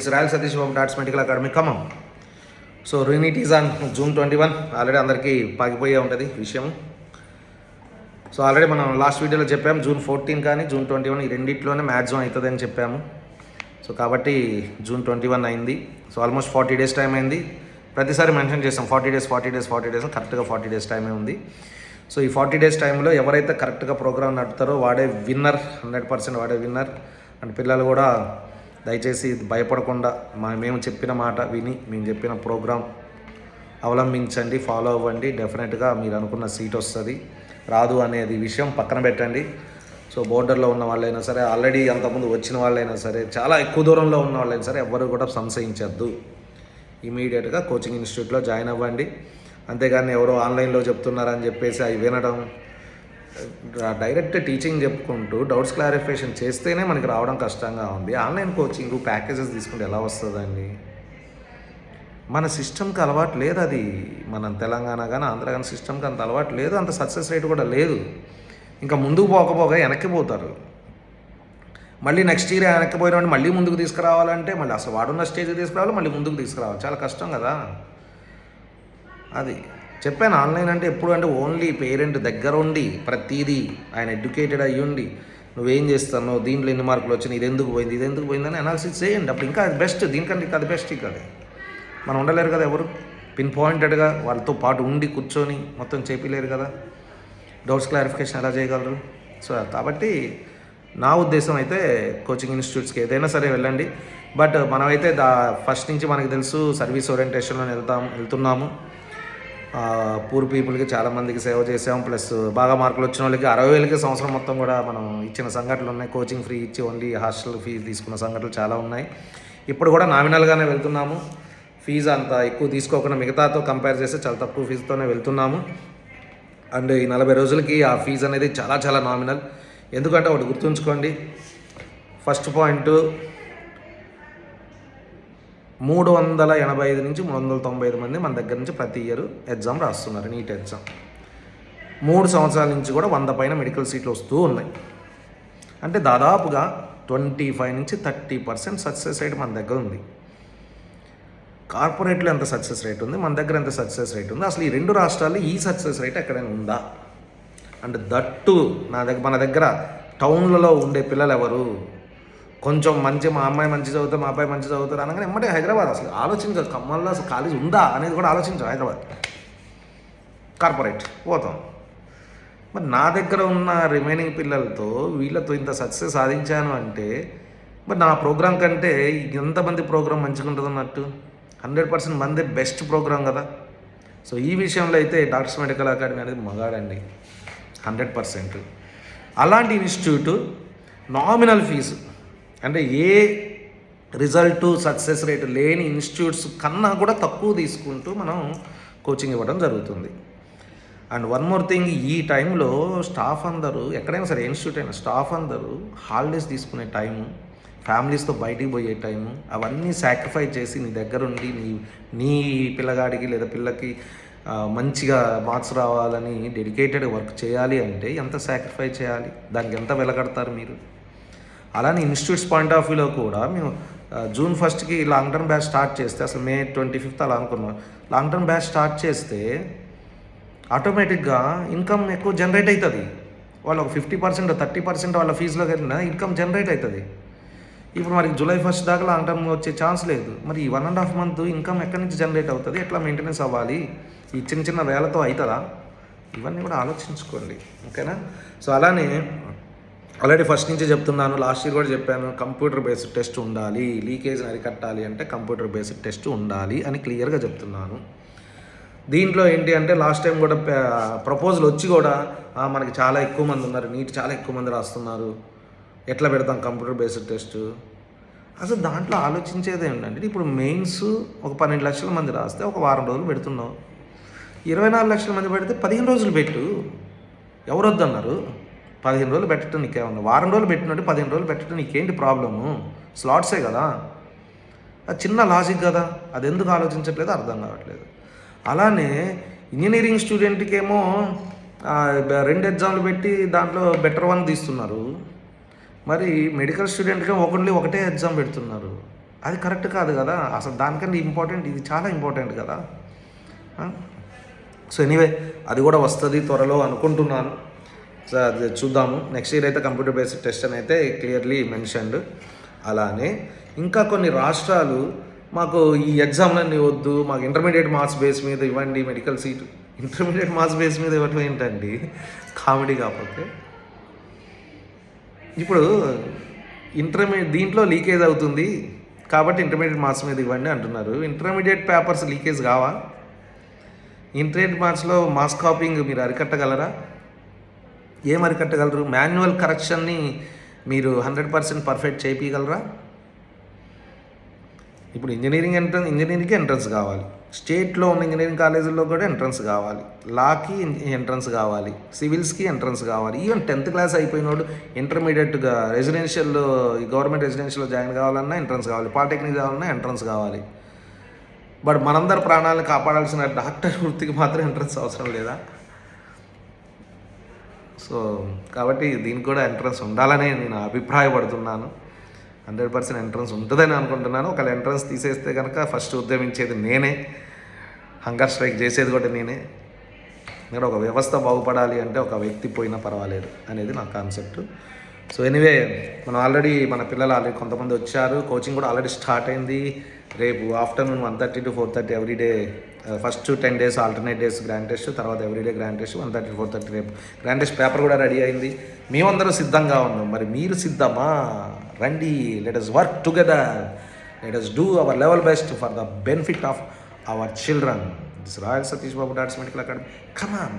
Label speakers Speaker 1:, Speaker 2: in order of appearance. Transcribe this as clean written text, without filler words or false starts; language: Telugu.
Speaker 1: Israel Satish from Darts Medical Academy, come on. So Renit is on June 21. Already అందరికీ పాకిపోయే ఉంటుంది విషయం. సో ఆల్రెడీ మనం లాస్ట్ వీడియోలో చెప్పాము జూన్ 14 కానీ జూన్ 21 ఈ రెండిట్లోనే మ్యాక్సిమం అవుతుంది అని చెప్పాము. సో కాబట్టి జూన్ 21 అయింది. సో ఆల్మోస్ట్ 40 days టైం అయింది. ప్రతిసారి మెన్షన్ చేస్తాం 40 days కరెక్ట్గా 40 days టైమే ఉంది. సో ఈ 40 days టైంలో ఎవరైతే కరెక్ట్గా ప్రోగ్రామ్ నడుపుతారో వాడే విన్నర్, 100% వాడే విన్నర్. అండ్ పిల్లలు కూడా దయచేసి భయపడకుండా మేము చెప్పిన మాట విని మేము చెప్పిన ప్రోగ్రామ్ అవలంబించండి, ఫాలో అవ్వండి. డెఫినెట్గా మీరు అనుకున్న సీట్ వస్తుంది. రాదు అనేది విషయం పక్కన పెట్టండి. సో బోర్డర్లో ఉన్న వాళ్ళైనా సరే, ఆల్రెడీ అంతకుముందు వచ్చిన వాళ్ళైనా సరే, చాలా ఎక్కువ దూరంలో ఉన్న వాళ్ళైనా సరే ఎవ్వరు కూడా సంశయించద్దు. ఇమీడియట్గా కోచింగ్ ఇన్స్టిట్యూట్లో జాయిన్ అవ్వండి. అంతేగాని ఎవరో ఆన్లైన్లో చెప్తున్నారని చెప్పేసి అవి వినడం, డైరెక్ట్ టీచింగ్ చెప్పుకుంటూ డౌట్స్ క్లారిఫికేషన్ చేస్తేనే మనకి రావడం కష్టంగా ఉంది. ఆన్లైన్ కోచింగ్ ప్యాకేజెస్ తీసుకుంటే ఎలా వస్తుందండి? మన సిస్టమ్కి అలవాటు లేదు. అది మన తెలంగాణ కానీ ఆంధ్ర కానీ సిస్టమ్కి అంత అలవాటు లేదు, అంత సక్సెస్ రేట్ కూడా లేదు. ఇంకా ముందుకు పోకపోగా వెనక్కిపోతారు. మళ్ళీ నెక్స్ట్ ఇయర్ వెనక్కిపోయిన మళ్ళీ ముందుకు తీసుకురావాలంటే మళ్ళీ అసలు వాడున్న స్టేజ్కి తీసుకురావాలి, మళ్ళీ ముందుకు తీసుకురావాలి, చాలా కష్టం కదా. అది చెప్పాను. ఆన్లైన్ అంటే ఎప్పుడు అంటే ఓన్లీ పేరెంట్ దగ్గర ఉండి ప్రతిదీ ఆయన ఎడ్యుకేటెడ్ అయ్యి ఉండి నువ్వేం చేస్తావు, దీంట్లో ఎన్ని మార్కులు వచ్చినాయి, ఇది ఎందుకు పోయింది అని అనాలిసిస్ చేయండి. అప్పుడు ఇంకా అది బెస్ట్. దీనికంటే ఇంకా అది బెస్ట్. ఇక అది మనం ఉండలేరు కదా, ఎవరు పిన్ పాయింటెడ్గా వాళ్ళతో పాటు ఉండి కూర్చొని మొత్తం చేపిలేరు కదా. డౌట్స్ క్లారిఫికేషన్ ఎలా చేయగలరు? సో కాబట్టి నా ఉద్దేశం అయితే కోచింగ్ ఇన్స్టిట్యూట్స్కి ఏదైనా సరే వెళ్ళండి. బట్ మనమైతే ఫస్ట్ నుంచి మనకు తెలుసు సర్వీస్ ఓరియంటేషన్లో వెళ్తున్నాము. పూర్ పీపుల్కి చాలామందికి సేవ చేసాము. ప్లస్ బాగా మార్కులు వచ్చిన వాళ్ళకి 60,000కి సంవత్సరం మొత్తం కూడా మనం ఇచ్చిన సంఘటనలు ఉన్నాయి. కోచింగ్ ఫ్రీ ఇచ్చి ఓన్లీ హాస్టల్ ఫీజు తీసుకున్న సంఘటనలు చాలా ఉన్నాయి. ఇప్పుడు కూడా నామినల్గానే వెళ్తున్నాము. ఫీజు అంత ఎక్కువ తీసుకోకుండా మిగతాతో కంపేర్ చేస్తే చాలా తక్కువ ఫీజుతోనే వెళ్తున్నాము. అండ్ ఈ 40 రోజులకి ఆ ఫీజు అనేది చాలా చాలా నామినల్. ఎందుకంటే ఒకటి గుర్తుంచుకోండి, ఫస్ట్ పాయింట్ 385 నుంచి 395 మంది మన దగ్గర నుంచి ప్రతి ఇయర్ ఎగ్జామ్ రాస్తున్నారు, నీట్ ఎగ్జామ్. 3 సంవత్సరాల నుంచి కూడా 100 పైన మెడికల్ సీట్లు వస్తూ ఉన్నాయి. అంటే దాదాపుగా 25 నుంచి 30% సక్సెస్ రేట్ మన దగ్గర ఉంది. కార్పొరేట్లో ఎంత సక్సెస్ రేట్ ఉంది, మన దగ్గర ఎంత సక్సెస్ రేట్ ఉంది, అసలు ఈ 2 రాష్ట్రాల్లో ఈ సక్సెస్ రేట్ ఎక్కడైనా ఉందా? అండ్ దట్టు మన దగ్గర టౌన్లలో ఉండే పిల్లలు ఎవరు? కొంచెం మంచి మా అమ్మాయి మంచి చదువుతారు, మా అబ్బాయి మంచి చదువుతారు అనగానే ఎమ్మటే హైదరాబాద్. అసలు ఆలోచించదు, ఖమ్మంలో అసలు కాలేజ్ ఉందా అనేది కూడా ఆలోచించదు. హైదరాబాద్ కార్పొరేట్ పోతాం. మరి నా దగ్గర ఉన్న రిమైనింగ్ పిల్లలతో వీళ్ళతో ఇంత సక్సెస్ సాధించాను అంటే మరి నా ప్రోగ్రాం కంటే ఎంతమంది ప్రోగ్రాం మంచిగా ఉంటుంది అన్నట్టు. 100% మంది బెస్ట్ ప్రోగ్రాం కదా. సో ఈ విషయంలో అయితే డాక్టర్స్ మెడికల్ అకాడమీ అనేది మగాడండి, 100%. అలాంటి ఇన్స్టిట్యూట్ నామినల్ ఫీజు అంటే ఏ రిజల్ట్ సక్సెస్ రేటు లేని ఇన్స్టిట్యూట్స్ కన్నా కూడా తక్కువ తీసుకుంటూ మనం కోచింగ్ ఇవ్వడం జరుగుతుంది. అండ్ వన్ మోర్ థింగ్, ఈ టైంలో స్టాఫ్ అందరూ ఎక్కడైనా సరే ఇన్స్టిట్యూట్ అయినా స్టాఫ్ అందరూ హాలిడేస్ తీసుకునే టైము, ఫ్యామిలీస్తో బయటికి పోయే టైము, అవన్నీ సాక్రిఫైస్ చేసి నీ దగ్గర ఉండి నీ పిల్లగాడికి లేదా పిల్లకి మంచిగా మార్క్స్ రావాలని డెడికేటెడ్ వర్క్ చేయాలి అంటే ఎంత సాక్రిఫైస్ చేయాలి, దానికి ఎంత వెలగడతారు మీరు? అలానే ఇన్స్టిట్యూట్స్ పాయింట్ ఆఫ్ వ్యూలో కూడా మేము జూన్ 1కి లాంగ్ టర్మ్ బ్యాచ్ స్టార్ట్ చేస్తే, అసలు మే 25th అలా అనుకున్నాం, లాంగ్ టర్మ్ బ్యాచ్ స్టార్ట్ చేస్తే ఆటోమేటిక్గా ఇన్కమ్ ఎక్కువ జనరేట్ అవుతుంది. వాళ్ళు ఒక 50% 30% వాళ్ళ ఫీజులో కన్నా ఇన్కమ్ జనరేట్ అవుతుంది. ఇప్పుడు మరి జూలై 1st దాకా లాంగ్ టర్మ్ వచ్చే ఛాన్స్ లేదు. మరి ఈ 1.5 month ఇన్కమ్ ఎక్కడి నుంచి జనరేట్ అవుతుంది, ఎట్లా మెయింటెనెన్స్ అవ్వాలి, ఈ చిన్న చిన్న వేలతో అవుతుందా? ఇవన్నీ కూడా ఆలోచించుకోండి, ఓకేనా? సో అలానే ఆల్రెడీ ఫస్ట్ నుంచి చెప్తున్నాను, లాస్ట్ ఇయర్ కూడా చెప్పాను, కంప్యూటర్ బేస్డ్ టెస్ట్ ఉండాలి. లీకేజ్ని అరికట్టాలి అంటే కంప్యూటర్ బేస్డ్ టెస్ట్ ఉండాలి అని క్లియర్గా చెప్తున్నాను. దీంట్లో ఏంటి అంటే లాస్ట్ టైం కూడా ప్రపోజల్ వచ్చి కూడా మనకి చాలా ఎక్కువ మంది ఉన్నారు, నీట్ చాలా ఎక్కువ మంది రాస్తున్నారు, ఎట్లా పెడతాం కంప్యూటర్ బేస్డ్ టెస్ట్? అసలు దాంట్లో ఆలోచించేది ఏంటంటే, ఇప్పుడు మెయిన్స్ ఒక 12 లక్షల మంది రాస్తే ఒక వారం రోజులు పెడుతున్నావు, 24 లక్షల మంది పెడితే 15 రోజులు పెట్టు. ఎవరు వద్దన్నారు? 15 రోజులు పెట్టడం నీకేమన్నా, వారం రోజులు పెట్టినట్టు 15 రోజులు పెట్టడం నీకేంటి ప్రాబ్లము? స్లాట్సే కదా, అది చిన్న లాజిక్ కదా. అది ఎందుకు ఆలోచించట్లేదు అర్థం కావట్లేదు. అలానే ఇంజనీరింగ్ స్టూడెంట్కి ఏమో 2 ఎగ్జామ్లు పెట్టి దాంట్లో బెటర్ 1 తీస్తున్నారు. మరి మెడికల్ స్టూడెంట్గా ఒకటే ఎగ్జామ్ పెడుతున్నారు. అది కరెక్ట్ కాదు కదా. అసలు దానికంటే ఇంపార్టెంట్ ఇది, చాలా ఇంపార్టెంట్ కదా. సో ఎనీవే అది కూడా వస్తుంది త్వరలో అనుకుంటున్నాను. సో అది చూద్దాము. నెక్స్ట్ ఇయర్ అయితే కంప్యూటర్ బేస్డ్ టెస్ట్ అని అయితే క్లియర్లీ మెన్షన్డ్. అలానే ఇంకా కొన్ని రాష్ట్రాలు మాకు ఈ ఎగ్జామ్లన్నీ వద్దు, మాకు ఇంటర్మీడియట్ మార్క్స్ బేస్ మీద ఇవ్వండి medical seat. Intermediate marks base మీద ఇవ్వటం ఏంటండి, కామెడీ కాకపోతే. ఇప్పుడు దీంట్లో లీకేజ్ అవుతుంది కాబట్టి ఇంటర్మీడియట్ మార్క్స్ మీద ఇవ్వండి అంటున్నారు. ఇంటర్మీడియట్ పేపర్స్ లీకేజ్ కావా? ఇంటర్మీడియట్ మార్క్స్లో మార్క్స్ కాపింగ్ మీరు అరికట్టగలరా? ఏం అరికట్టగలరు? మాన్యువల్ కరెక్షన్ని మీరు 100% పర్ఫెక్ట్ చేయించగలరా? ఇప్పుడు ఇంజనీరింగ్కి ఎంట్రన్స్ కావాలి, స్టేట్లో ఉన్న ఇంజనీరింగ్ కాలేజీల్లో కూడా ఎంట్రన్స్ కావాలి, లాకి ఎంట్రన్స్ కావాలి, సివిల్స్కి ఎంట్రన్స్ కావాలి. ఈవెన్ 10th క్లాస్ అయిపోయినోడు ఇంటర్మీడియట్గా రెసిడెన్షియల్లో గవర్నమెంట్ రెసిడెన్షియల్లో జాయిన్ కావాలన్నా ఎంట్రన్స్ కావాలి, పాలిటెక్నిక్ కావాలన్నా ఎంట్రన్స్ కావాలి. బట్ మనందరి ప్రాణాలను కాపాడాల్సిన డాక్టర్ వృత్తికి మాత్రం ఎంట్రన్స్ అవసరం లేదా? సో కాబట్టి దీనికి కూడా ఎంట్రన్స్ ఉండాలని నేను అభిప్రాయపడుతున్నాను. 100% ఎంట్రన్స్ ఉంటుందని అనుకుంటున్నాను. ఒకవేళ ఎంట్రన్స్ తీసేస్తే కనుక ఫస్ట్ ఉద్యమించేది నేనే, హంగర్ స్ట్రైక్ చేసేది కూడా నేనే. ఇక్కడ ఒక వ్యవస్థ బాగుపడాలి అంటే ఒక వ్యక్తి పోయినా పర్వాలేదు అనేది నా కాన్సెప్ట్. సో ఎనీవే మన పిల్లలు ఆల్రెడీ కొంతమంది వచ్చారు, కోచింగ్ కూడా ఆల్రెడీ స్టార్ట్ అయింది. రేపు afternoon 1:30 to 4:30 everyday. First 10 days alternate days grand test, తర్వాత ఎవ్రీడే గ్రాండ్ టెస్ట్ 1:30 to 4:30. రేపు గ్రాండ్ టెస్ట్ పేపర్ కూడా రెడీ అయింది. మేమందరం సిద్ధంగా ఉన్నాం. మరి మీరు సిద్ధమా? రండి, let us work together, let us do our level best for the benefit of our children. This royal Satish Babu dots medical academy. Come on.